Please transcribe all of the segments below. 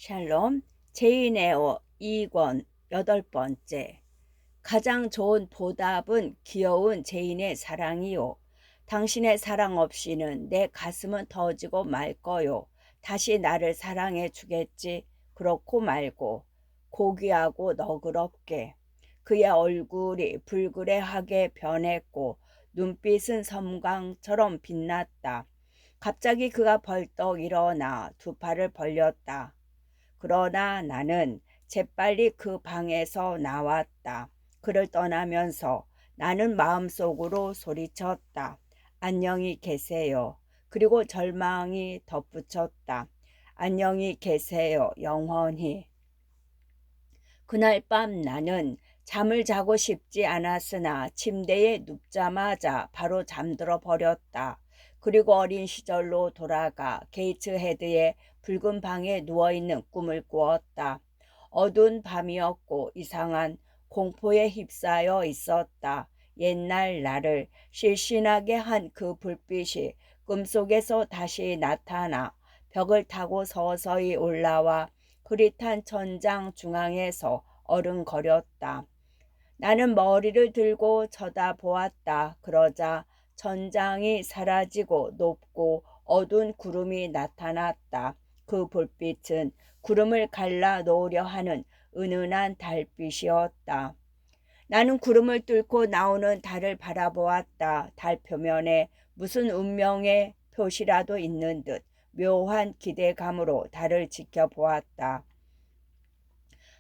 샬롬, 제이네오 2권 8번째. 가장 좋은 보답은 귀여운 제인의 사랑이요. 당신의 사랑 없이는 내 가슴은 터지고 말 거요. 다시 나를 사랑해 주겠지. 그렇고 말고 고귀하고 너그럽게. 그의 얼굴이 불그레하게 변했고 눈빛은 섬광처럼 빛났다. 갑자기 그가 벌떡 일어나 두 팔을 벌렸다. 그러나 나는 재빨리 그 방에서 나왔다. 그를 떠나면서 나는 마음속으로 소리쳤다. 안녕히 계세요. 그리고 절망이 덧붙였다. 안녕히 계세요. 영원히. 그날 밤 나는 잠을 자고 싶지 않았으나 침대에 눕자마자 바로 잠들어 버렸다. 그리고 어린 시절로 돌아가 게이트헤드의 붉은 방에 누워있는 꿈을 꾸었다. 어두운 밤이었고 이상한 공포에 휩싸여 있었다. 옛날 나를 실신하게 한 그 불빛이 꿈속에서 다시 나타나 벽을 타고 서서히 올라와 흐릿한 천장 중앙에서 어른거렸다. 나는 머리를 들고 쳐다보았다. 그러자 천장이 사라지고 높고 어두운 구름이 나타났다. 그 불빛은 구름을 갈라 놓으려 하는 은은한 달빛이었다. 나는 구름을 뚫고 나오는 달을 바라보았다. 달 표면에 무슨 운명의 표시라도 있는 듯 묘한 기대감으로 달을 지켜보았다.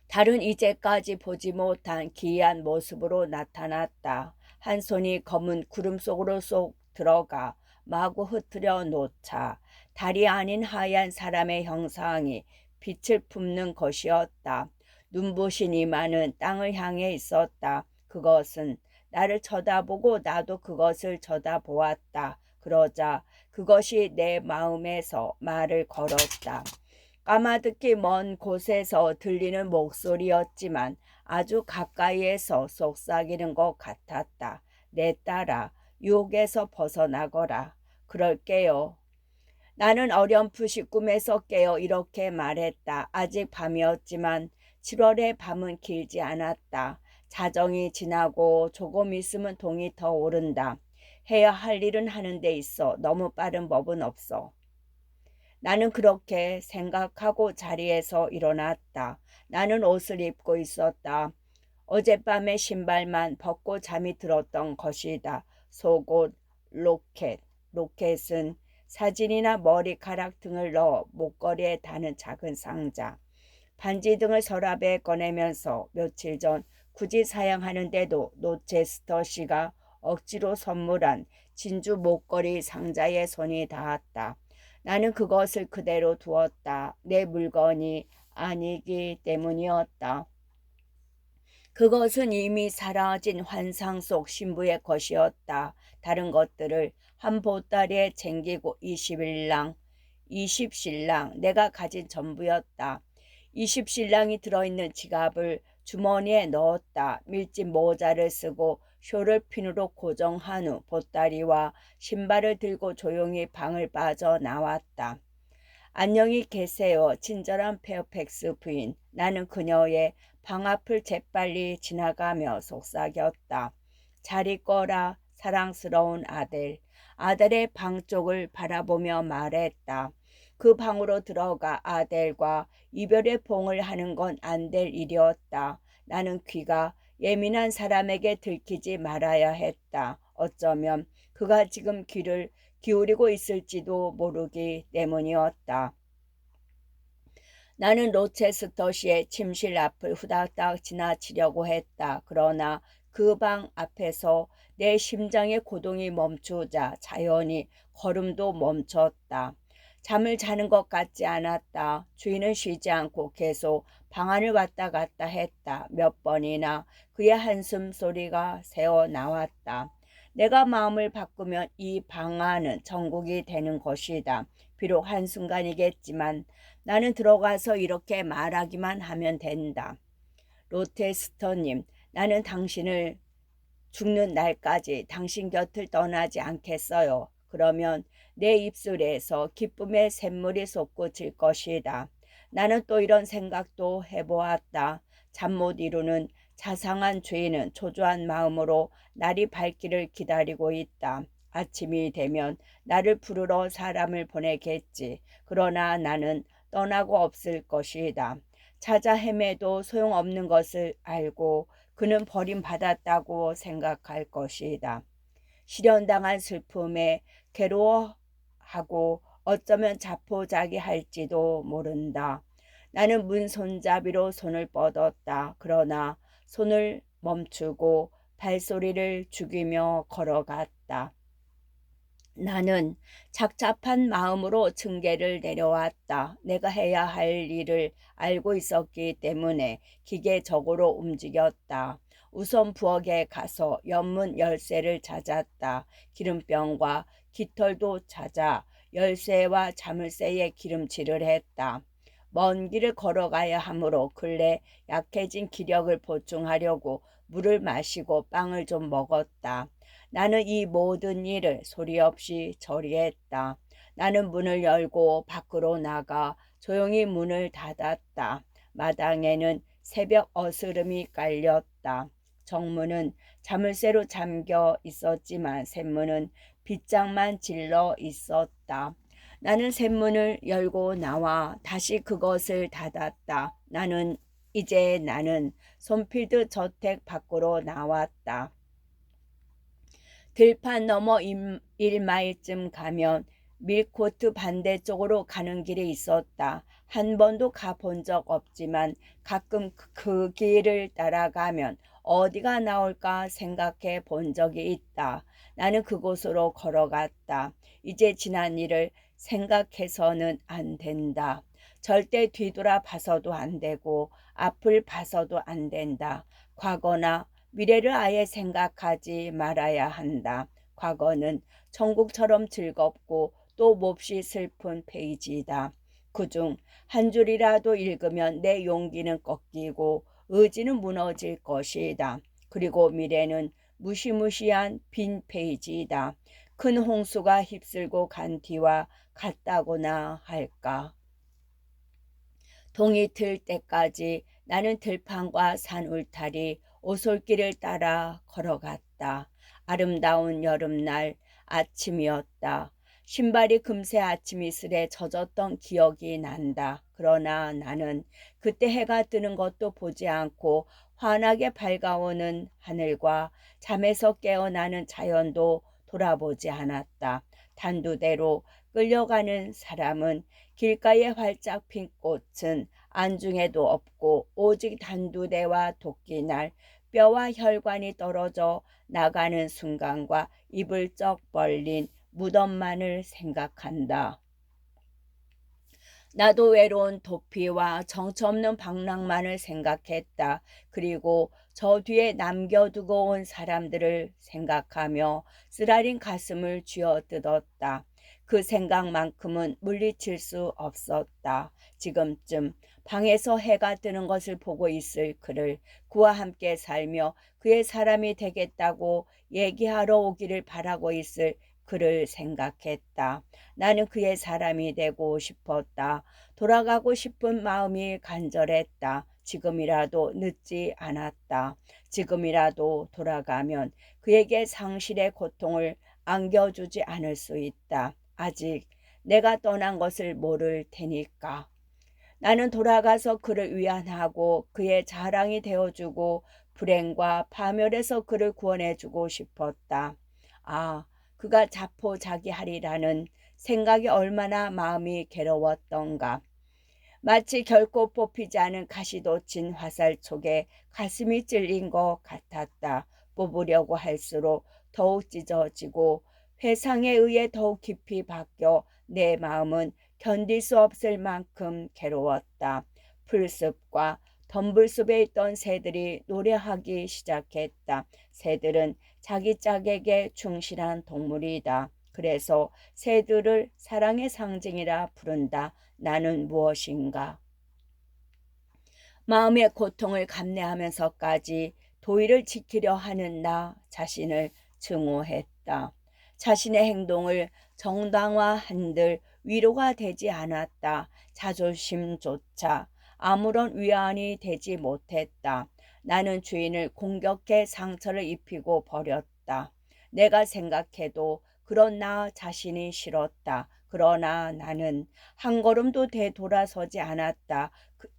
달은 이제까지 보지 못한 기이한 모습으로 나타났다. 한 손이 검은 구름 속으로 쏙 들어가 마구 흩트려 놓자 달이 아닌 하얀 사람의 형상이 빛을 품는 것이었다. 눈부신 이마는 땅을 향해 있었다. 그것은 나를 쳐다보고 나도 그것을 쳐다보았다. 그러자 그것이 내 마음에서 말을 걸었다. 까마득히 먼 곳에서 들리는 목소리였지만 아주 가까이에서 속삭이는 것 같았다. 내 딸아, 유혹에서 벗어나거라. 그럴게요. 나는 어렴풋이 꿈에서 깨어 이렇게 말했다. 아직 밤이었지만 7월의 밤은 길지 않았다. 자정이 지나고 조금 있으면 동이 더 오른다. 해야 할 일은 하는 데 있어 너무 빠른 법은 없어. 나는 그렇게 생각하고 자리에서 일어났다. 나는 옷을 입고 있었다. 어젯밤에 신발만 벗고 잠이 들었던 것이다. 속옷, 로켓. 로켓은 사진이나 머리카락 등을 넣어 목걸이에 다는 작은 상자. 반지 등을 서랍에 꺼내면서 며칠 전 굳이 사양하는데도 노체스터 씨가 억지로 선물한 진주 목걸이 상자에 손이 닿았다. 나는 그것을 그대로 두었다. 내 물건이 아니기 때문이었다. 그것은 이미 사라진 환상 속 신부의 것이었다. 다른 것들을 한 보따리에 챙기고 20일랑, 20실랑 내가 가진 전부였다. 20실랑이 들어있는 지갑을 주머니에 넣었다. 밀짚 모자를 쓰고 쇼를 핀으로 고정한 후 보따리와 신발을 들고 조용히 방을 빠져나왔다. 안녕히 계세요. 친절한 페어팩스 부인. 나는 그녀의 방 앞을 재빨리 지나가며 속삭였다. 잘 있거라, 사랑스러운 아들. 아델의 방 쪽을 바라보며 말했다. 그 방으로 들어가 아델과 이별의 봉을 하는 건 안 될 일이었다. 나는 귀가 예민한 사람에게 들키지 말아야 했다. 어쩌면 그가 지금 귀를 기울이고 있을지도 모르기 때문이었다. 나는 로체스터시의 침실 앞을 후다닥 지나치려고 했다. 그러나 그 방 앞에서 내 심장의 고동이 멈추자 자연히 걸음도 멈췄다. 잠을 자는 것 같지 않았다. 주인은 쉬지 않고 계속 방 안을 왔다 갔다 했다. 몇 번이나 그의 한숨 소리가 새어 나왔다. 내가 마음을 바꾸면 이 방 안은 천국이 되는 것이다. 비록 한순간이겠지만 나는 들어가서 이렇게 말하기만 하면 된다. 로테스터님, 나는 당신을 죽는 날까지 당신 곁을 떠나지 않겠어요. 그러면 내 입술에서 기쁨의 샘물이 솟구칠 것이다. 나는 또 이런 생각도 해보았다. 잠 못 이루는 자상한 죄인은 초조한 마음으로 날이 밝기를 기다리고 있다. 아침이 되면 나를 부르러 사람을 보내겠지. 그러나 나는 떠나고 없을 것이다. 찾아 헤매도 소용없는 것을 알고 그는 버림받았다고 생각할 것이다. 실현당한 슬픔에 괴로워하고 어쩌면 자포자기할지도 모른다. 나는 문 손잡이로 손을 뻗었다. 그러나 손을 멈추고 발소리를 죽이며 걸어갔다. 나는 착잡한 마음으로 층계를 내려왔다. 내가 해야 할 일을 알고 있었기 때문에 기계적으로 움직였다. 우선 부엌에 가서 연문 열쇠를 찾았다. 기름병과 깃털도 찾아 열쇠와 자물쇠에 기름칠을 했다. 먼 길을 걸어가야 하므로 근래 약해진 기력을 보충하려고 물을 마시고 빵을 좀 먹었다. 나는 이 모든 일을 소리 없이 처리했다. 나는 문을 열고 밖으로 나가 조용히 문을 닫았다. 마당에는 새벽 어스름이 깔렸다. 정문은 자물쇠로 잠겨 있었지만 샘문은 빗장만 질러 있었다. 나는 샘문을 열고 나와 다시 그것을 닫았다. 나는 손필드 저택 밖으로 나왔다. 들판 너머 1마일쯤 가면 밀코트 반대쪽으로 가는 길이 있었다. 한 번도 가본 적 없지만 가끔 그 길을 따라가면 어디가 나올까 생각해 본 적이 있다. 나는 그곳으로 걸어갔다. 이제 지난 일을 생각해서는 안 된다. 절대 뒤돌아 봐서도 안 되고 앞을 봐서도 안 된다. 과거나 미래를 아예 생각하지 말아야 한다. 과거는 천국처럼 즐겁고 또 몹시 슬픈 페이지이다. 그중 한 줄이라도 읽으면 내 용기는 꺾이고 의지는 무너질 것이다. 그리고 미래는 무시무시한 빈 페이지이다. 큰 홍수가 휩쓸고 간 뒤와 같다고나 할까. 동이 들 때까지 나는 들판과 산 울타리, 오솔길을 따라 걸어갔다. 아름다운 여름날 아침이었다. 신발이 금세 아침 이슬에 젖었던 기억이 난다. 그러나 나는 그때 해가 뜨는 것도 보지 않고 환하게 밝아오는 하늘과 잠에서 깨어나는 자연도 돌아보지 않았다. 단두대로 끌려가는 사람은 길가에 활짝 핀 꽃은 안중에도 없고 오직 단두대와 도끼날, 뼈와 혈관이 떨어져 나가는 순간과 입을 쩍 벌린 무덤만을 생각한다. 나도 외로운 도피와 정처없는 방랑만을 생각했다. 그리고 저 뒤에 남겨두고 온 사람들을 생각하며 쓰라린 가슴을 쥐어뜯었다. 그 생각만큼은 물리칠 수 없었다. 지금쯤 방에서 해가 뜨는 것을 보고 있을 그를 그와 함께 살며 그의 사람이 되겠다고 얘기하러 오기를 바라고 있을 그를 생각했다. 나는 그의 사람이 되고 싶었다. 돌아가고 싶은 마음이 간절했다. 지금이라도 늦지 않았다. 지금이라도 돌아가면 그에게 상실의 고통을 안겨주지 않을 수 있다. 아직 내가 떠난 것을 모를 테니까. 나는 돌아가서 그를 위안하고 그의 자랑이 되어주고 불행과 파멸에서 그를 구원해주고 싶었다. 아, 그가 자포자기하리라는 생각이 얼마나 마음이 괴로웠던가. 마치 결코 뽑히지 않은 가시돋친 화살촉에 가슴이 찔린 것 같았다. 뽑으려고 할수록 더욱 찢어지고 회상에 의해 더욱 깊이 박혀 내 마음은 견딜 수 없을 만큼 괴로웠다. 풀숲과 덤불숲에 있던 새들이 노래하기 시작했다. 새들은 자기 짝에게 충실한 동물이다. 그래서 새들을 사랑의 상징이라 부른다. 나는 무엇인가? 마음의 고통을 감내하면서까지 도의를 지키려 하는 나 자신을 증오했다. 자신의 행동을 정당화한들 위로가 되지 않았다. 자존심조차 아무런 위안이 되지 못했다. 나는 주인을 공격해 상처를 입히고 버렸다. 내가 생각해도 그런 나 자신이 싫었다. 그러나 나는 한 걸음도 되돌아서지 않았다.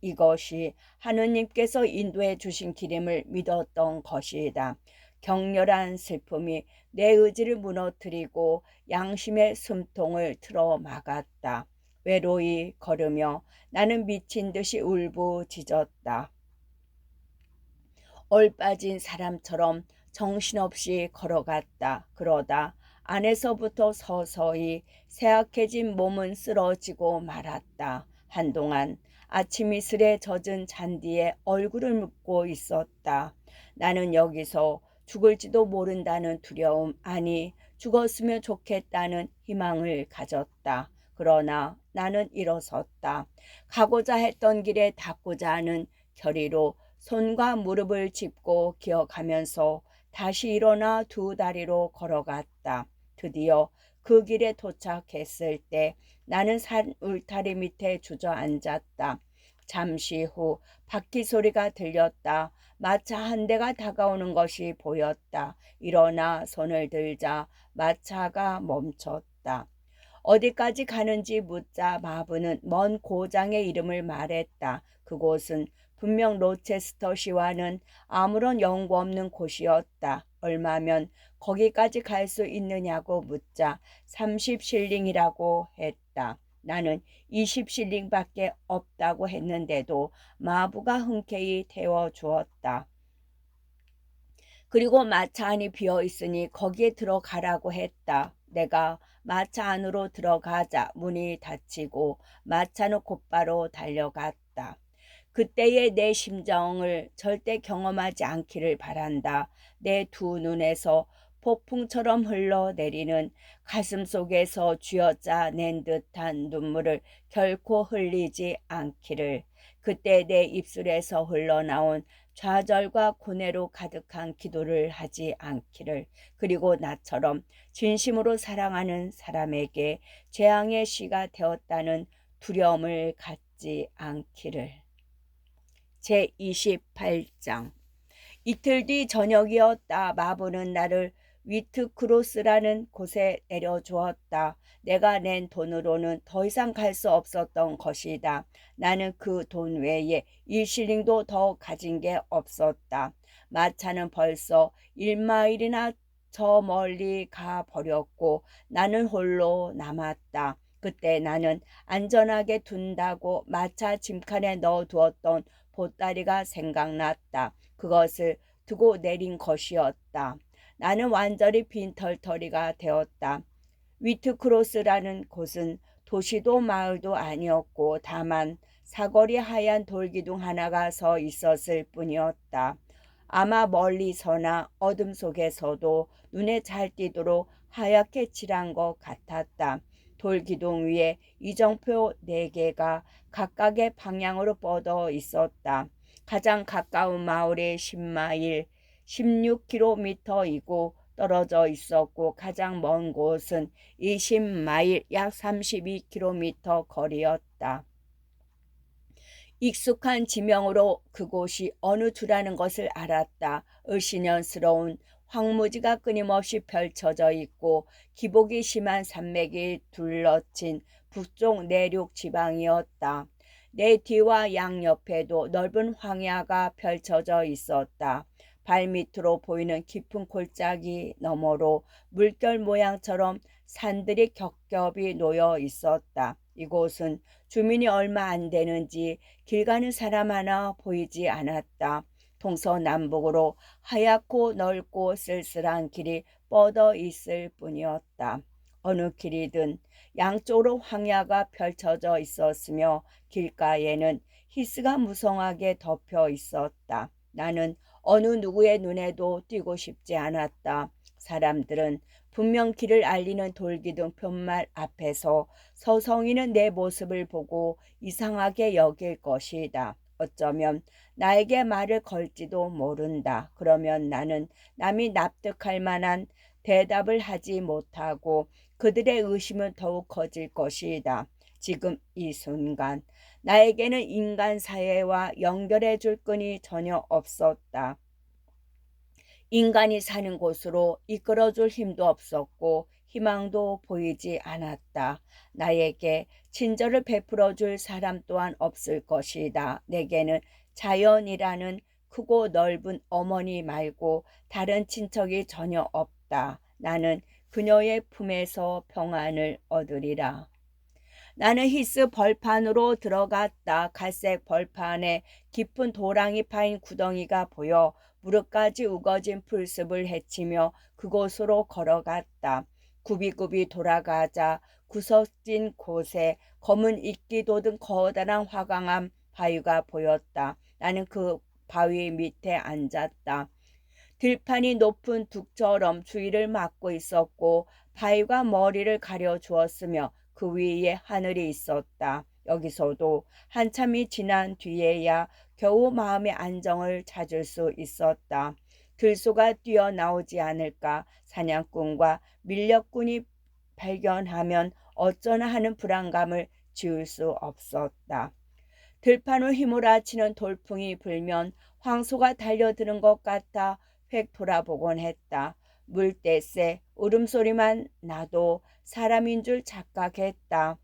이것이 하느님께서 인도해 주신 길임을 믿었던 것이다. 격렬한 슬픔이 내 의지를 무너뜨리고 양심의 숨통을 틀어 막았다. 외로이 걸으며 나는 미친 듯이 울부짖었다. 얼빠진 사람처럼 정신없이 걸어갔다. 그러다 안에서부터 서서히 쇠약해진 몸은 쓰러지고 말았다. 한동안 아침 이슬에 젖은 잔디에 얼굴을 묻고 있었다. 나는 여기서 죽을지도 모른다는 두려움, 아니 죽었으면 좋겠다는 희망을 가졌다. 그러나 나는 일어섰다. 가고자 했던 길에 닿고자 하는 결의로 손과 무릎을 짚고 기어가면서 다시 일어나 두 다리로 걸어갔다. 드디어 그 길에 도착했을 때 나는 산 울타리 밑에 주저앉았다. 잠시 후 바퀴 소리가 들렸다. 마차 한 대가 다가오는 것이 보였다. 일어나 손을 들자 마차가 멈췄다. 어디까지 가는지 묻자 마부는 먼 고장의 이름을 말했다. 그곳은 분명 로체스터시와는 아무런 연고 없는 곳이었다. 얼마면 거기까지 갈 수 있느냐고 묻자 30실링이라고 했다. 나는 20실링밖에 없다고 했는데도 마부가 흔쾌히 태워주었다. 그리고 마차 안이 비어 있으니 거기에 들어가라고 했다. 내가 마차 안으로 들어가자 문이 닫히고 마차는 곧바로 달려갔다. 그때의 내 심정을 절대 경험하지 않기를 바란다. 내 두 눈에서 폭풍처럼 흘러내리는 가슴 속에서 쥐어짜 낸 듯한 눈물을 결코 흘리지 않기를. 그때 내 입술에서 흘러나온 좌절과 고뇌로 가득한 기도를 하지 않기를. 그리고 나처럼 진심으로 사랑하는 사람에게 재앙의 씨가 되었다는 두려움을 갖지 않기를. 제28장. 이틀 뒤 저녁이었다. 마부는 나를 위트크로스라는 곳에 내려주었다. 내가 낸 돈으로는 더 이상 갈 수 없었던 것이다. 나는 그 돈 외에 1실링도 더 가진 게 없었다. 마차는 벌써 1마일이나 저 멀리 가버렸고 나는 홀로 남았다. 그때 나는 안전하게 둔다고 마차 짐칸에 넣어두었던 보따리가 생각났다. 그것을 두고 내린 것이었다. 나는 완전히 빈털터리가 되었다. 위트크로스라는 곳은 도시도 마을도 아니었고 다만 사거리 하얀 돌기둥 하나가 서 있었을 뿐이었다. 아마 멀리서나 어둠 속에서도 눈에 잘 띄도록 하얗게 칠한 것 같았다. 돌기둥 위에 이정표 4개가 각각의 방향으로 뻗어 있었다. 가장 가까운 마을이 10마일, 16km이고 떨어져 있었고 가장 먼 곳은 20마일, 약 32km 거리였다. 익숙한 지명으로 그곳이 어느 주라는 것을 알았다. 을씨년스러운 황무지가 끊임없이 펼쳐져 있고 기복이 심한 산맥이 둘러친 북쪽 내륙 지방이었다. 내 뒤와 양옆에도 넓은 황야가 펼쳐져 있었다. 발밑으로 보이는 깊은 골짜기 너머로 물결 모양처럼 산들이 겹겹이 놓여 있었다. 이곳은 주민이 얼마 안 되는지 길 가는 사람 하나 보이지 않았다. 동서남북으로 하얗고 넓고 쓸쓸한 길이 뻗어 있을 뿐이었다. 어느 길이든 양쪽으로 황야가 펼쳐져 있었으며 길가에는 히스가 무성하게 덮여 있었다. 나는 어느 누구의 눈에도 띄고 싶지 않았다. 사람들은 분명 길을 알리는 돌기둥 편말 앞에서 서성이는 내 모습을 보고 이상하게 여길 것이다. 어쩌면 나에게 말을 걸지도 모른다. 그러면 나는 남이 납득할 만한 대답을 하지 못하고 그들의 의심은 더욱 커질 것이다. 지금 이 순간 나에게는 인간 사회와 연결해 줄 끈이 전혀 없었다. 인간이 사는 곳으로 이끌어줄 힘도 없었고 희망도 보이지 않았다. 나에게 친절을 베풀어줄 사람 또한 없을 것이다. 내게는 자연이라는 크고 넓은 어머니 말고 다른 친척이 전혀 없다. 나는 그녀의 품에서 평안을 얻으리라. 나는 히스 벌판으로 들어갔다. 갈색 벌판에 깊은 도랑이 파인 구덩이가 보여 무릎까지 우거진 풀숲을 헤치며 그곳으로 걸어갔다. 굽이굽이 돌아가자 구석진 곳에 검은 이끼 돋은 커다란 화강암 바위가 보였다. 나는 그 바위 밑에 앉았다. 들판이 높은 둑처럼 주위를 막고 있었고 바위가 머리를 가려 주었으며 그 위에 하늘이 있었다. 여기서도 한참이 지난 뒤에야 겨우 마음의 안정을 찾을 수 있었다. 들소가 뛰어나오지 않을까 사냥꾼과 밀렵꾼이 발견하면 어쩌나 하는 불안감을 지울 수 없었다. 들판을 휘몰아치는 돌풍이 불면 황소가 달려드는 것 같아 획 돌아보곤 했다. 물대새 울음소리만 나도 사람인 줄 착각했다.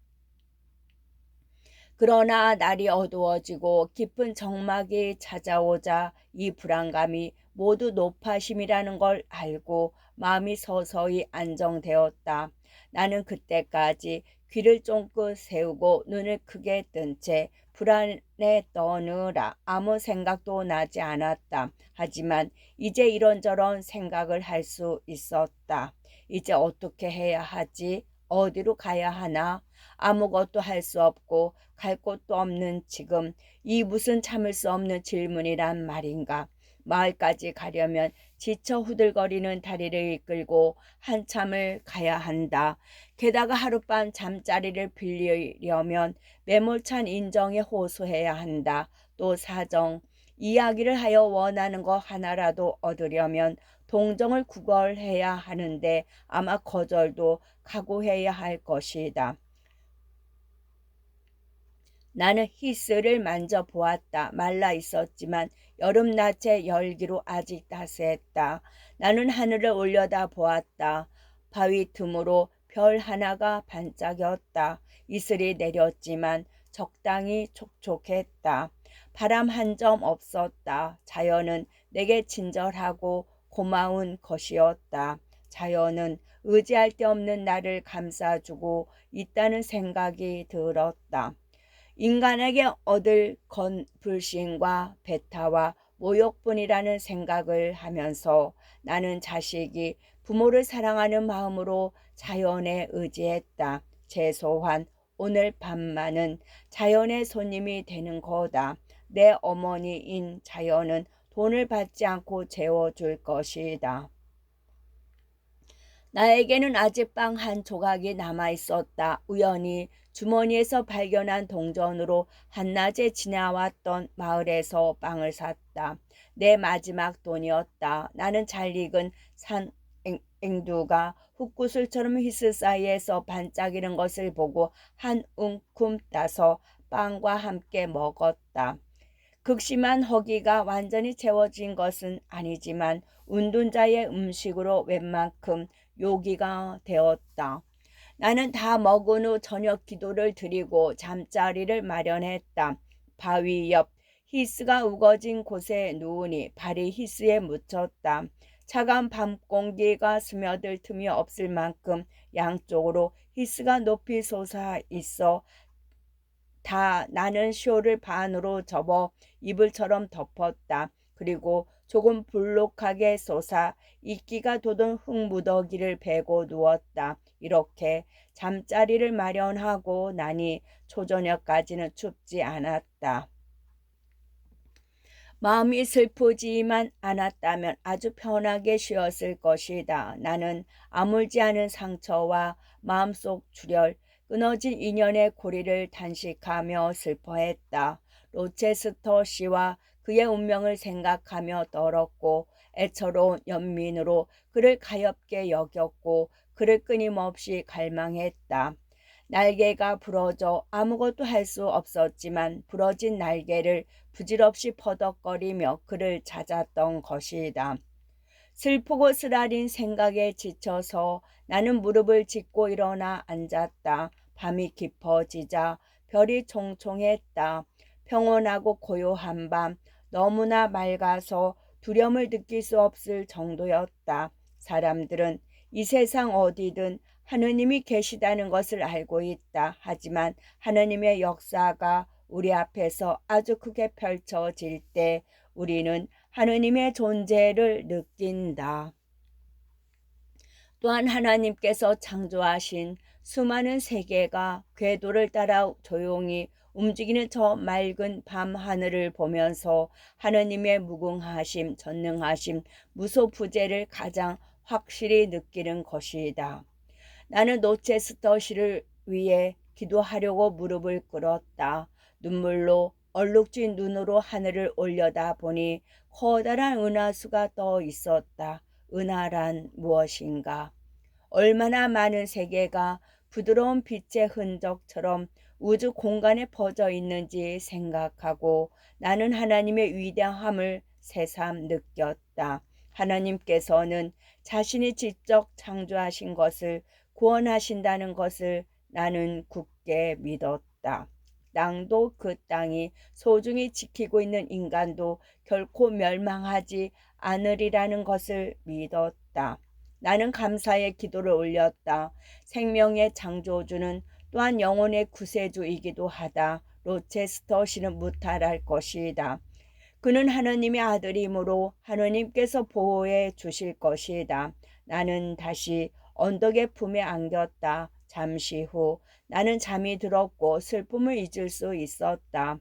그러나 날이 어두워지고 깊은 정막이 찾아오자 이 불안감이 모두 노파심이라는 걸 알고 마음이 서서히 안정되었다. 나는 그때까지 귀를 쫑긋 세우고 눈을 크게 뜬 채 불안에 떠느라 아무 생각도 나지 않았다. 하지만 이제 이런저런 생각을 할 수 있었다. 이제 어떻게 해야 하지? 어디로 가야 하나? 아무것도 할 수 없고 갈 곳도 없는 지금 이 무슨 참을 수 없는 질문이란 말인가. 마을까지 가려면 지쳐 후들거리는 다리를 이끌고 한참을 가야 한다. 게다가 하룻밤 잠자리를 빌리려면 매몰찬 인정에 호소해야 한다. 또 사정, 이야기를 하여 원하는 거 하나라도 얻으려면 동정을 구걸해야 하는데 아마 거절도 각오해야 할 것이다. 나는 히스를 만져보았다. 말라 있었지만 여름낮의 열기로 아직 따스했다. 나는 하늘을 올려다 보았다. 바위 틈으로 별 하나가 반짝였다. 이슬이 내렸지만 적당히 촉촉했다. 바람 한 점 없었다. 자연은 내게 친절하고 고마운 것이었다. 자연은 의지할 데 없는 나를 감싸주고 있다는 생각이 들었다. 인간에게 얻을 건 불신과 배타와 모욕뿐이라는 생각을 하면서 나는 자식이 부모를 사랑하는 마음으로 자연에 의지했다. 최소한 오늘 밤만은 자연의 손님이 되는 거다. 내 어머니인 자연은 돈을 받지 않고 재워줄 것이다. 나에게는 아직 빵 한 조각이 남아 있었다. 우연히 주머니에서 발견한 동전으로 한낮에 지나왔던 마을에서 빵을 샀다. 내 마지막 돈이었다. 나는 잘 익은 산 앵두가 흙구슬처럼 히스 사이에서 반짝이는 것을 보고 한 움큼 따서 빵과 함께 먹었다. 극심한 허기가 완전히 채워진 것은 아니지만 운둔자의 음식으로 웬만큼 요기가 되었다. 나는 다 먹은 후 저녁 기도를 드리고 잠자리를 마련했다. 바위 옆 히스가 우거진 곳에 누우니 발이 히스에 묻혔다. 차가운 밤 공기가 스며들 틈이 없을 만큼 양쪽으로 히스가 높이 솟아 있어 다 나는 쇼를 반으로 접어 이불처럼 덮었다. 그리고 조금 불룩하게 솟아 이끼가 돋은 흙무더기를 베고 누웠다. 이렇게 잠자리를 마련하고 나니 초저녁까지는 춥지 않았다. 마음이 슬프지만 않았다면 아주 편하게 쉬었을 것이다. 나는 아물지 않은 상처와 마음속 출혈, 끊어진 인연의 고리를 단식하며 슬퍼했다. 로체스터 씨와 그의 운명을 생각하며 떨었고 애처로운 연민으로 그를 가엾게 여겼고 그를 끊임없이 갈망했다. 날개가 부러져 아무것도 할 수 없었지만 부러진 날개를 부질없이 퍼덕거리며 그를 찾았던 것이다. 슬프고 쓰라린 생각에 지쳐서 나는 무릎을 짚고 일어나 앉았다. 밤이 깊어지자 별이 총총했다. 평온하고 고요한 밤, 너무나 맑아서 두려움을 느낄 수 없을 정도였다. 사람들은 이 세상 어디든 하느님이 계시다는 것을 알고 있다. 하지만 하느님의 역사가 우리 앞에서 아주 크게 펼쳐질 때 우리는 하느님의 존재를 느낀다. 또한 하나님께서 창조하신 수많은 세계가 궤도를 따라 조용히 움직이는 저 맑은 밤 하늘을 보면서 하느님의 무궁하심, 전능하심, 무소부재를 가장 확실히 느끼는 것이다. 나는 노체스터시를 위해 기도하려고 무릎을 꿇었다. 눈물로 얼룩진 눈으로 하늘을 올려다 보니 커다란 은하수가 떠 있었다. 은하란 무엇인가? 얼마나 많은 세계가 부드러운 빛의 흔적처럼 우주 공간에 퍼져 있는지 생각하고 나는 하나님의 위대함을 새삼 느꼈다. 하나님께서는 자신이 직접 창조하신 것을 구원하신다는 것을 나는 굳게 믿었다. 땅도 그 땅이 소중히 지키고 있는 인간도 결코 멸망하지 않으리라는 것을 믿었다. 나는 감사의 기도를 올렸다. 생명의 창조주는 또한 영혼의 구세주이기도 하다. 로체스터 씨는 무탈할 것이다. 그는 하느님의 아들이므로 하느님께서 보호해 주실 것이다. 나는 다시 언덕의 품에 안겼다. 잠시 후 나는 잠이 들었고 슬픔을 잊을 수 있었다.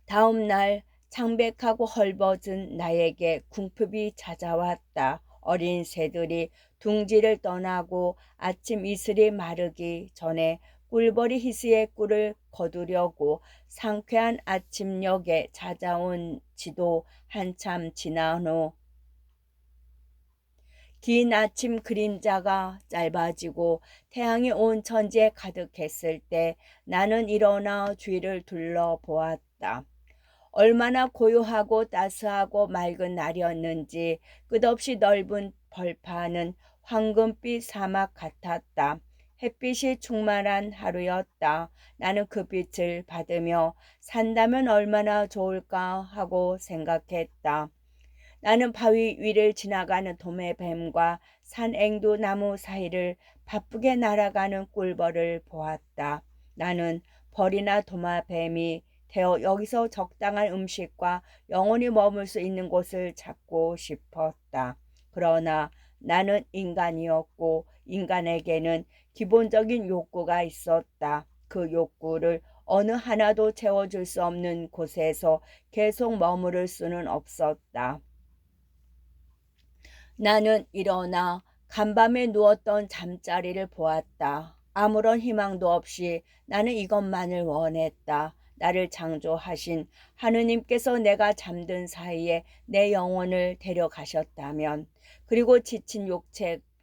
다음 날 창백하고 헐벗은 나에게 궁핍이 찾아왔다. 어린 새들이 둥지를 떠나고 아침 이슬이 마르기 전에 꿀벌이 희스의 꿀을 거두려고 상쾌한 아침녘에 찾아온 지도 한참 지난 후 긴 아침 그림자가 짧아지고 태양이 온 천지에 가득했을 때 나는 일어나 주위를 둘러보았다. 얼마나 고요하고 따스하고 맑은 날이었는지 끝없이 넓은 벌판은 황금빛 사막 같았다. 햇빛이 충만한 하루였다. 나는 그 빛을 받으며 산다면 얼마나 좋을까 하고 생각했다. 나는 바위 위를 지나가는 도매뱀과 산앵두 나무 사이를 바쁘게 날아가는 꿀벌을 보았다. 나는 벌이나 도마뱀이 되어 여기서 적당한 음식과 영원히 머물 수 있는 곳을 찾고 싶었다. 그러나 나는 인간이었고 인간에게는 기본적인 욕구가 있었다. 그 욕구를 어느 하나도 채워줄 수 없는 곳에서 계속 머무를 수는 없었다. 나는 일어나 간밤에 누웠던 잠자리를 보았다. 아무런 희망도 없이 나는 이것만을 원했다. 나를 창조하신 하느님께서 내가 잠든 사이에 내 영혼을 데려가셨다면, 그리고 지친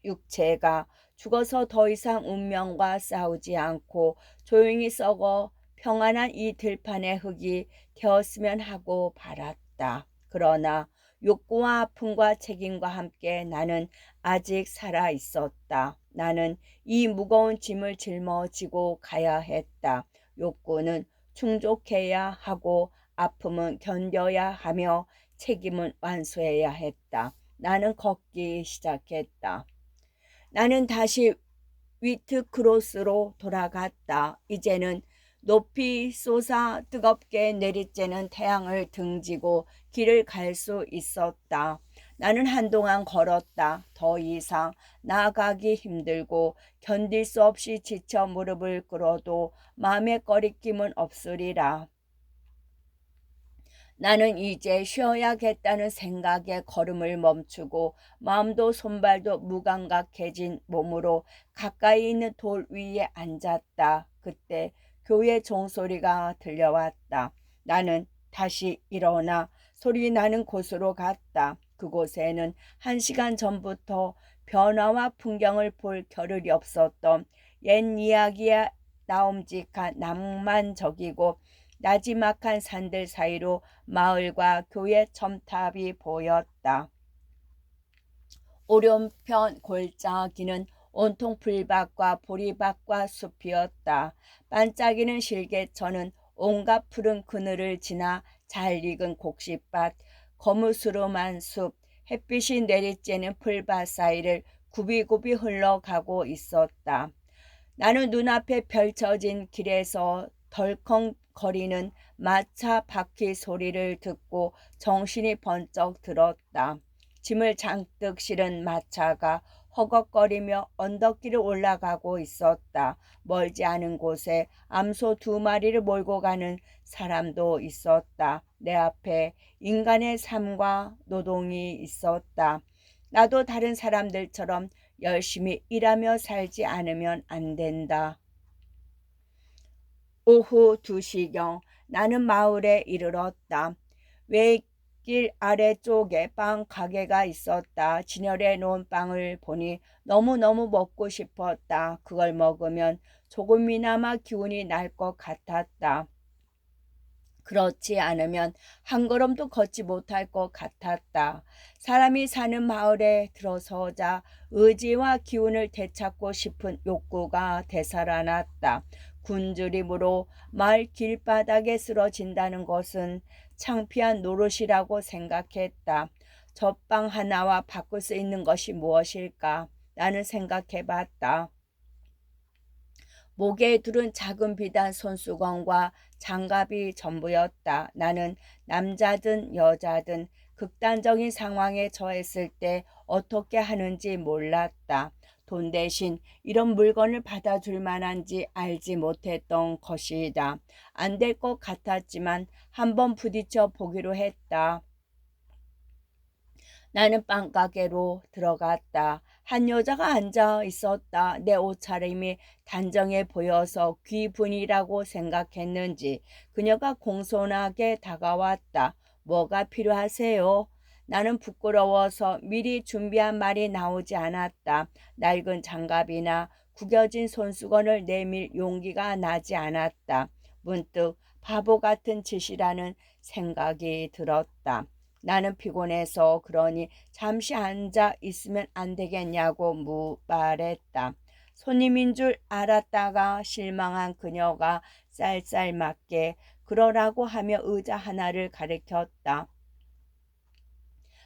육체가 죽어서 더 이상 운명과 싸우지 않고 조용히 썩어 평안한 이 들판의 흙이 되었으면 하고 바랐다. 그러나 욕구와 아픔과 책임과 함께 나는 아직 살아 있었다. 나는 이 무거운 짐을 짊어지고 가야 했다. 욕구는 충족해야 하고 아픔은 견뎌야 하며 책임은 완수해야 했다. 나는 걷기 시작했다. 나는 다시 위트크로스로 돌아갔다. 이제는 높이 솟아 뜨겁게 내리쬐는 태양을 등지고 길을 갈 수 있었다. 나는 한동안 걸었다. 더 이상 나아가기 힘들고 견딜 수 없이 지쳐 무릎을 꿇어도 마음의 꺼리낌은 없으리라. 나는 이제 쉬어야겠다는 생각에 걸음을 멈추고 마음도 손발도 무감각해진 몸으로 가까이 있는 돌 위에 앉았다. 그때 교회 종소리가 들려왔다. 나는 다시 일어나 소리 나는 곳으로 갔다. 그곳에는 1시간 전부터 변화와 풍경을 볼 겨를이 없었던 옛 이야기야 나옴직한 낭만적이고 나지막한 산들 사이로 마을과 교회 첨탑이 보였다. 오른편 골짜기는 온통 풀밭과 보리밭과 숲이었다. 반짝이는 실개천은 온갖 푸른 그늘을 지나 잘 익은 곡식밭, 거무스름한 숲, 햇빛이 내리쬐는 풀밭 사이를 굽이굽이 흘러가고 있었다. 나는 눈앞에 펼쳐진 길에서 덜컹거리는 마차 바퀴 소리를 듣고 정신이 번쩍 들었다. 짐을 잔뜩 실은 마차가 허걱거리며 언덕길을 올라가고 있었다. 멀지 않은 곳에 암소 2마리를 몰고 가는 사람도 있었다. 내 앞에 인간의 삶과 노동이 있었다. 나도 다른 사람들처럼 열심히 일하며 살지 않으면 안 된다. 오후 2시경 나는 마을에 이르렀다. 외길 아래쪽에 빵 가게가 있었다. 진열해 놓은 빵을 보니 너무너무 먹고 싶었다. 그걸 먹으면 조금이나마 기운이 날 것 같았다. 그렇지 않으면 한 걸음도 걷지 못할 것 같았다. 사람이 사는 마을에 들어서자 의지와 기운을 되찾고 싶은 욕구가 되살아났다. 굶주림으로 마을 길바닥에 쓰러진다는 것은 창피한 노릇이라고 생각했다. 젖빵 하나와 바꿀 수 있는 것이 무엇일까? 나는 생각해봤다. 목에 두른 작은 비단 손수건과 장갑이 전부였다. 나는 남자든 여자든 극단적인 상황에 처했을 때 어떻게 하는지 몰랐다. 돈 대신 이런 물건을 받아줄 만한지 알지 못했던 것이다. 안 될 것 같았지만 한번 부딪혀 보기로 했다. 나는 빵가게로 들어갔다. 한 여자가 앉아 있었다. 내 옷차림이 단정해 보여서 귀분이라고 생각했는지 그녀가 공손하게 다가왔다. 뭐가 필요하세요? 나는 부끄러워서 미리 준비한 말이 나오지 않았다. 낡은 장갑이나 구겨진 손수건을 내밀 용기가 나지 않았다. 문득 바보 같은 짓이라는 생각이 들었다. 나는 피곤해서 그러니 잠시 앉아 있으면 안 되겠냐고 말했다. 손님인 줄 알았다가 실망한 그녀가 쌀쌀맞게 그러라고 하며 의자 하나를 가리켰다.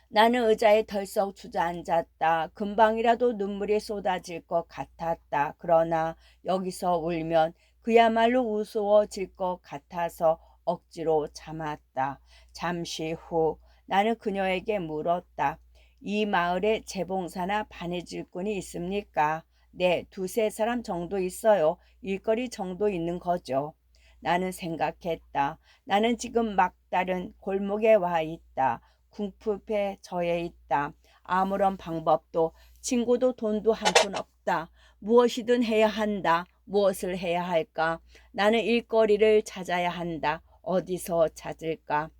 나는 의자에 덜썩 주저앉았다. 금방이라도 눈물이 쏟아질 것 같았다. 그러나 여기서 울면 그야말로 우스워질 것 같아서 억지로 참았다. 잠시 후 나는 그녀에게 물었다. 이 마을에 재봉사나 바느질꾼이 있습니까? 네, 2~3 사람 정도 있어요. 일거리 정도 있는 거죠. 나는 생각했다. 나는 지금 막다른 골목에 와 있다. 궁핍에 처해 있다. 아무런 방법도 친구도 돈도 한 푼 없다. 무엇이든 해야 한다. 무엇을 해야 할까? 나는 일거리를 찾아야 한다. 어디서 찾을까?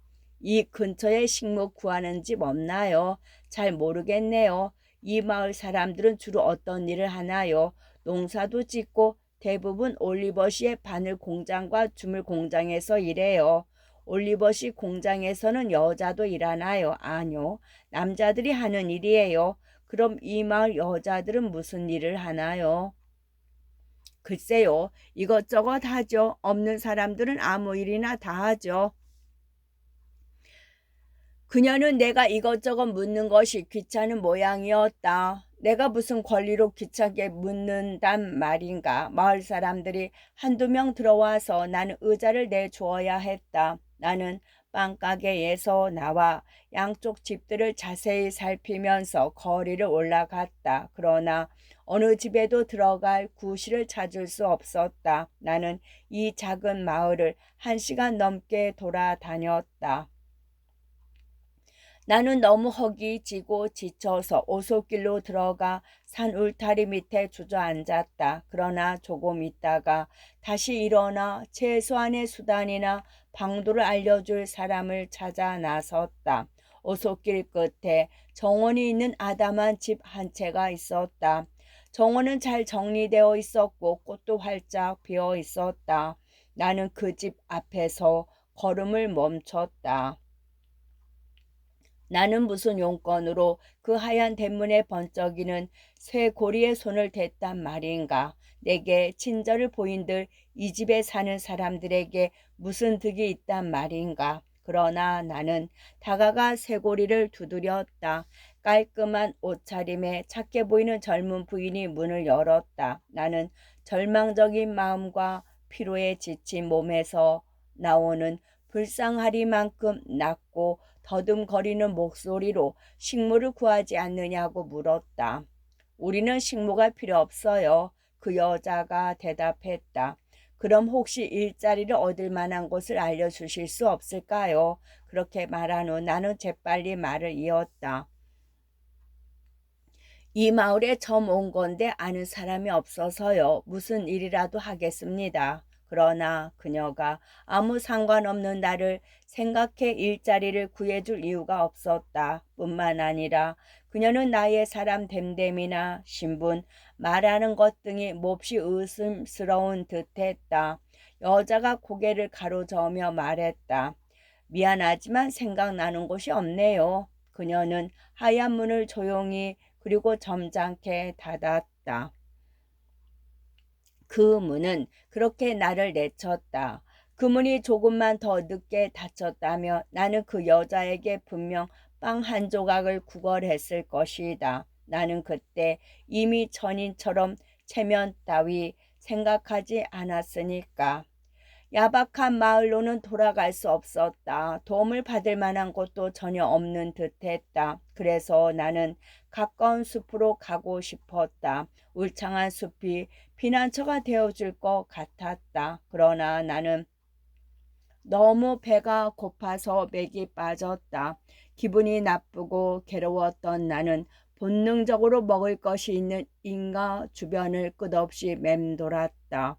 이 근처에 식목 구하는 집 없나요? 잘 모르겠네요. 이 마을 사람들은 주로 어떤 일을 하나요? 농사도 짓고 대부분 올리버시의 바늘 공장과 주물 공장에서 일해요. 올리버시 공장에서는 여자도 일하나요? 아니요. 남자들이 하는 일이에요. 그럼 이 마을 여자들은 무슨 일을 하나요? 글쎄요. 이것저것 하죠. 없는 사람들은 아무 일이나 다 하죠. 그녀는 내가 이것저것 묻는 것이 귀찮은 모양이었다. 내가 무슨 권리로 귀찮게 묻는단 말인가. 마을 사람들이 1~2명 들어와서 나는 의자를 내주어야 했다. 나는 빵가게에서 나와 양쪽 집들을 자세히 살피면서 거리를 올라갔다. 그러나 어느 집에도 들어갈 구실을 찾을 수 없었다. 나는 이 작은 마을을 1시간 넘게 돌아다녔다. 나는 너무 허기지고 지쳐서 오솔길로 들어가 산 울타리 밑에 주저앉았다. 그러나 조금 있다가 다시 일어나 최소한의 수단이나 방도를 알려줄 사람을 찾아 나섰다. 오솔길 끝에 정원이 있는 아담한 집 한 채가 있었다. 정원은 잘 정리되어 있었고 꽃도 활짝 피어 있었다. 나는 그 집 앞에서 걸음을 멈췄다. 나는 무슨 용건으로 그 하얀 대문에 번쩍이는 쇠고리에 손을 댔단 말인가. 내게 친절을 보인들 이 집에 사는 사람들에게 무슨 득이 있단 말인가. 그러나 나는 다가가 쇠고리를 두드렸다. 깔끔한 옷차림에 착해 보이는 젊은 부인이 문을 열었다. 나는 절망적인 마음과 피로에 지친 몸에서 나오는 불쌍하리만큼 낮고 더듬거리는 목소리로 식물을 구하지 않느냐고 물었다. 우리는 식모가 필요 없어요. 그 여자가 대답했다. 그럼 혹시 일자리를 얻을 만한 곳을 알려주실 수 없을까요? 그렇게 말한 후 나는 재빨리 말을 이었다. 이 마을에 처음 온 건데 아는 사람이 없어서요. 무슨 일이라도 하겠습니다. 그러나 그녀가 아무 상관없는 나를 생각해 일자리를 구해줄 이유가 없었다. 뿐만 아니라 그녀는 나의 사람 됨됨이나 신분, 말하는 것 등이 몹시 의심스러운 듯했다. 여자가 고개를 가로저으며 말했다. 미안하지만 생각나는 곳이 없네요. 그녀는 하얀 문을 조용히 그리고 점잖게 닫았다. 그 문은 그렇게 나를 내쳤다. 그 문이 조금만 더 늦게 닫혔다면 나는 그 여자에게 분명 빵 한 조각을 구걸했을 것이다. 나는 그때 이미 전인처럼 체면 따위 생각하지 않았으니까. 야박한 마을로는 돌아갈 수 없었다. 도움을 받을 만한 곳도 전혀 없는 듯했다. 그래서 나는 가까운 숲으로 가고 싶었다. 울창한 숲이 피난처가 되어줄 것 같았다. 그러나 나는 너무 배가 고파서 맥이 빠졌다. 기분이 나쁘고 괴로웠던 나는 본능적으로 먹을 것이 있는 인가 주변을 끝없이 맴돌았다.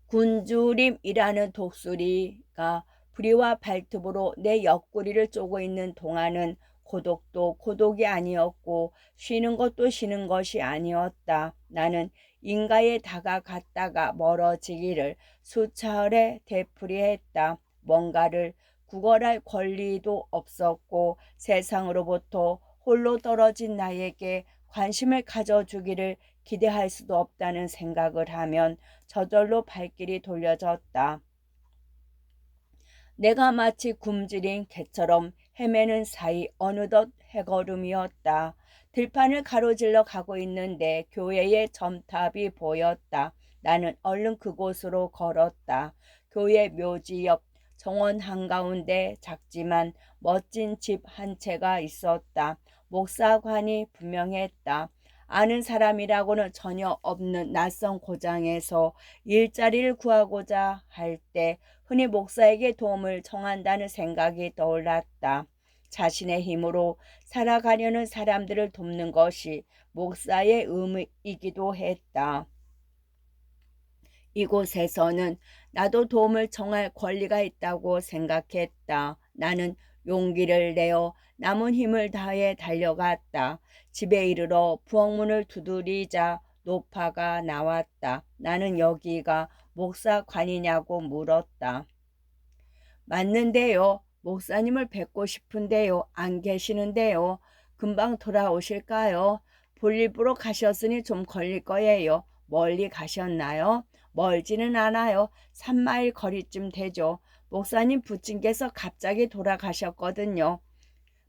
굶주림이라는 독수리가 부리와 발톱으로 내 옆구리를 쪼고 있는 동안은 고독도 고독이 아니었고 쉬는 것도 쉬는 것이 아니었다. 나는 인가에 다가갔다가 멀어지기를 수차례 되풀이했다. 뭔가를 구걸할 권리도 없었고 세상으로부터 홀로 떨어진 나에게 관심을 가져주기를 기대할 수도 없다는 생각을 하면 저절로 발길이 돌려졌다. 내가 마치 굶주린 개처럼 헤매는 사이 어느덧 해걸음이었다. 들판을 가로질러 가고 있는데 교회의 점탑이 보였다. 나는 얼른 그곳으로 걸었다. 교회 묘지 옆 정원 한가운데 작지만 멋진 집 한 채가 있었다. 목사관이 분명했다. 아는 사람이라고는 전혀 없는 낯선 고장에서 일자리를 구하고자 할 때 흔히 목사에게 도움을 청한다는 생각이 떠올랐다. 자신의 힘으로 살아가려는 사람들을 돕는 것이 목사의 의무이기도 했다. 이곳에서는 나도 도움을 청할 권리가 있다고 생각했다. 나는 용기를 내어 남은 힘을 다해 달려갔다. 집에 이르러 부엌문을 두드리자 노파가 나왔다. 나는 여기가 목사관이냐고 물었다. 맞는데요. 목사님을 뵙고 싶은데요. 안 계시는데요. 금방 돌아오실까요? 볼일보러 가셨으니 좀 걸릴 거예요. 멀리 가셨나요? 멀지는 않아요. 3마일 거리쯤 되죠. 목사님 부친께서 갑자기 돌아가셨거든요.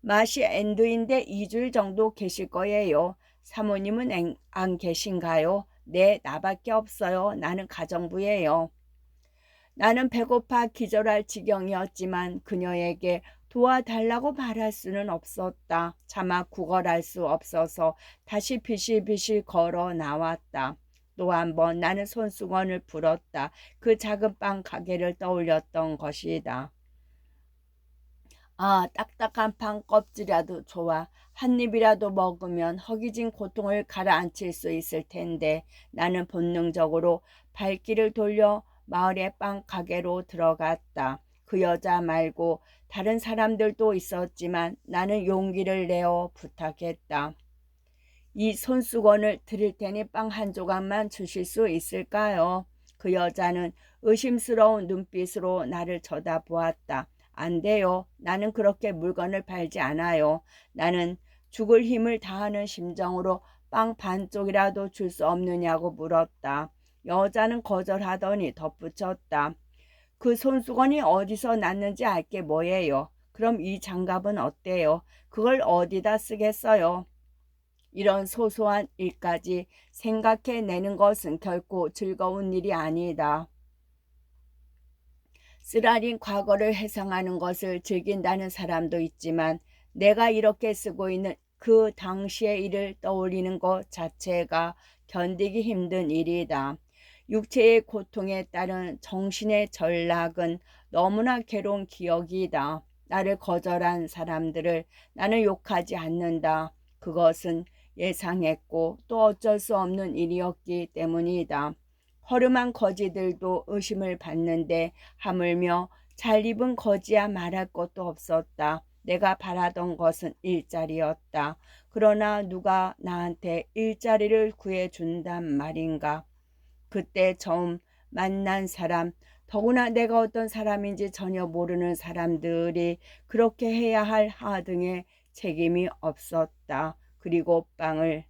맛이 엔드인데 2주일 정도 계실 거예요. 사모님은 안 계신가요? 네, 나밖에 없어요. 나는 가정부예요. 나는 배고파 기절할 지경이었지만 그녀에게 도와달라고 말할 수는 없었다. 차마 구걸할 수 없어서 다시 비실비실 걸어 나왔다. 또 한 번 나는 손수건을 풀었다. 그 작은 빵 가게를 떠올렸던 것이다. 아, 딱딱한 빵 껍질이라도 좋아. 한 입이라도 먹으면 허기진 고통을 가라앉힐 수 있을 텐데 나는 본능적으로 발길을 돌려 마을의 빵 가게로 들어갔다. 그 여자 말고 다른 사람들도 있었지만 나는 용기를 내어 부탁했다. 이 손수건을 드릴 테니 빵 한 조각만 주실 수 있을까요? 그 여자는 의심스러운 눈빛으로 나를 쳐다보았다. 안 돼요. 나는 그렇게 물건을 팔지 않아요. 나는 죽을 힘을 다하는 심정으로 빵 반쪽이라도 줄 수 없느냐고 물었다. 여자는 거절하더니 덧붙였다. 그 손수건이 어디서 났는지 알게 뭐예요. 그럼 이 장갑은 어때요? 그걸 어디다 쓰겠어요? 이런 소소한 일까지 생각해내는 것은 결코 즐거운 일이 아니다. 쓰라린 과거를 회상하는 것을 즐긴다는 사람도 있지만 내가 이렇게 쓰고 있는 그 당시의 일을 떠올리는 것 자체가 견디기 힘든 일이다. 육체의 고통에 따른 정신의 전락은 너무나 괴로운 기억이다. 나를 거절한 사람들을 나는 욕하지 않는다. 그것은 예상했고 또 어쩔 수 없는 일이었기 때문이다. 허름한 거지들도 의심을 받는데 하물며 잘 입은 거지야 말할 것도 없었다. 내가 바라던 것은 일자리였다. 그러나 누가 나한테 일자리를 구해준단 말인가. 그때 처음 만난 사람, 더구나 내가 어떤 사람인지 전혀 모르는 사람들이 그렇게 해야 할 하등의 책임이 없었다. 그리고 빵을